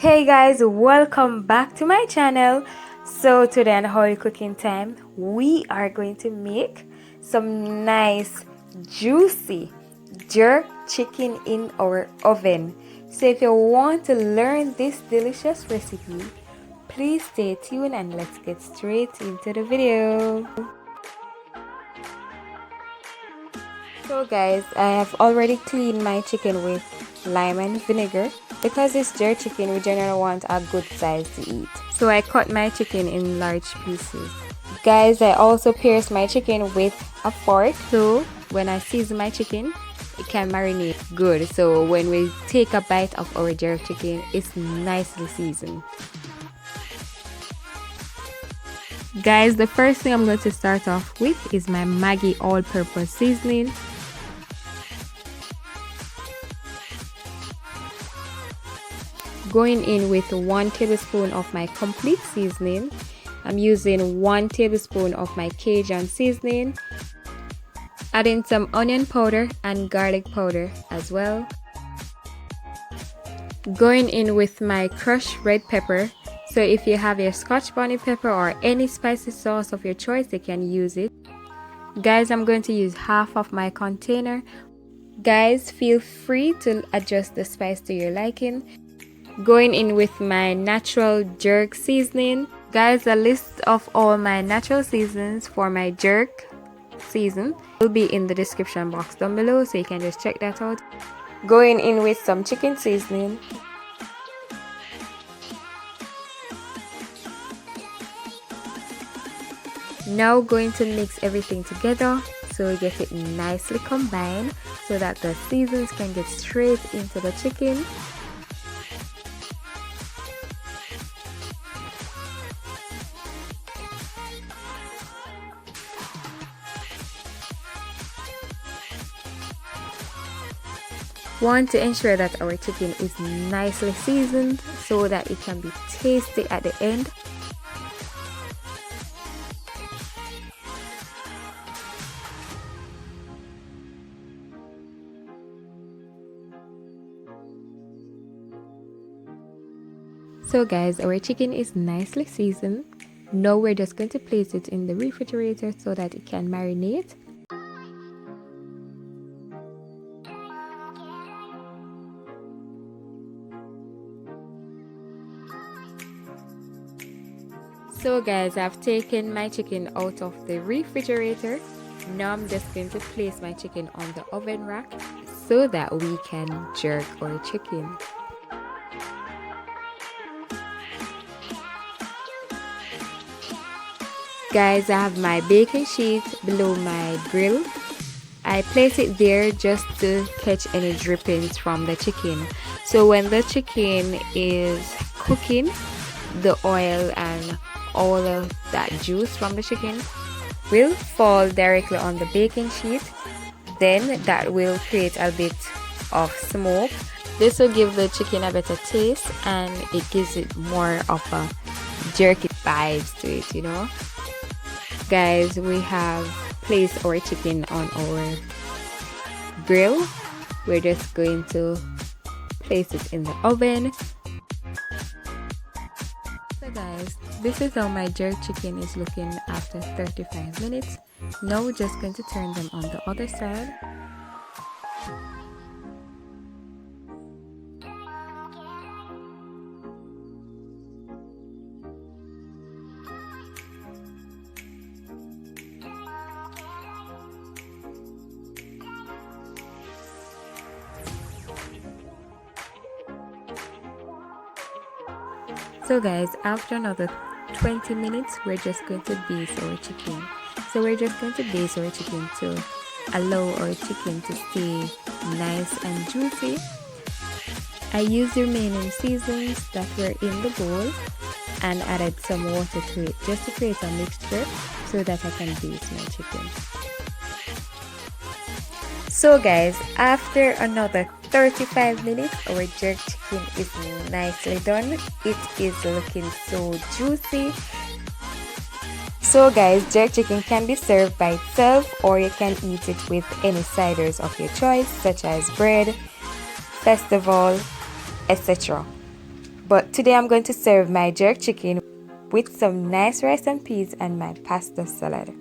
Hey guys, welcome back to my channel. So today on How You Cooking Time, we are going to make some nice juicy jerk chicken in our oven. So if you want to learn this delicious recipe, please stay tuned and let's get straight into the video. So guys, I have already cleaned my chicken with lime and vinegar. Because it's jerk chicken, we generally want a good size to eat. So I cut my chicken in large pieces. Guys, I also pierced my chicken with a fork. So when I season my chicken, it can marinate good. So when we take a bite of our jerk chicken, it's nicely seasoned. Guys, the first thing I'm going to start off with is my Maggi all-purpose seasoning. Going in with 1 tablespoon of my complete seasoning. I'm using 1 tablespoon of my Cajun seasoning. Adding some onion powder and garlic powder as well. Going in with my crushed red pepper. So if you have your Scotch bonnet pepper or any spicy sauce of your choice, you can use it. Guys, I'm going to use half of my container. Guys, feel free to adjust the spice to your liking. Going in with my natural jerk seasoning. Guys, a list of all my natural seasonings for my jerk season will be in the description box down below, so you can just check that out. Going in with some chicken seasoning. Now going to mix everything together so we get it nicely combined so that the seasons can get straight into the chicken. Want to ensure that our chicken is nicely seasoned so that it can be tasty at the end. So guys, our chicken is nicely seasoned. Now we're just going to place it in the refrigerator so that it can marinate. So guys, I've taken my chicken out of the refrigerator. Now I'm just going to place my chicken on the oven rack so that we can jerk our chicken. Guys, I have my baking sheet below my grill. I place it there just to catch any drippings from the chicken. So when the chicken is cooking, the oil and all of that juice from the chicken will fall directly on the baking sheet. Then that will create a bit of smoke. This will give the chicken a better taste and it gives it more of a jerky vibes to it, you know. Guys, we have placed our chicken on our grill. We're just going to place it in the oven. So guys, this is how my jerk chicken is looking after 35 minutes. Now we're just going to turn them on the other side. So guys, after another 20 minutes, we're just going to baste our chicken. So we're just going to baste our chicken to allow our chicken to stay nice and juicy. I used the remaining seasonings that were in the bowl and added some water to it just to create a mixture so that I can baste my chicken. So guys, after another 35 minutes, our jerk chicken is nicely done. It is looking so juicy. So guys, jerk chicken can be served by itself or you can eat it with any siders of your choice such as bread, festival, etc. But today I'm going to serve my jerk chicken with some nice rice and peas and my pasta salad.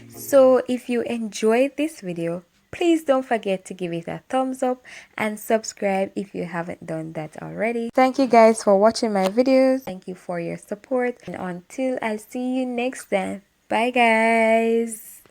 So if you enjoyed this video, please don't forget to give it a thumbs up and subscribe if you haven't done that already. Thank you guys for watching my videos. Thank you for your support. And until I see you next time, bye guys.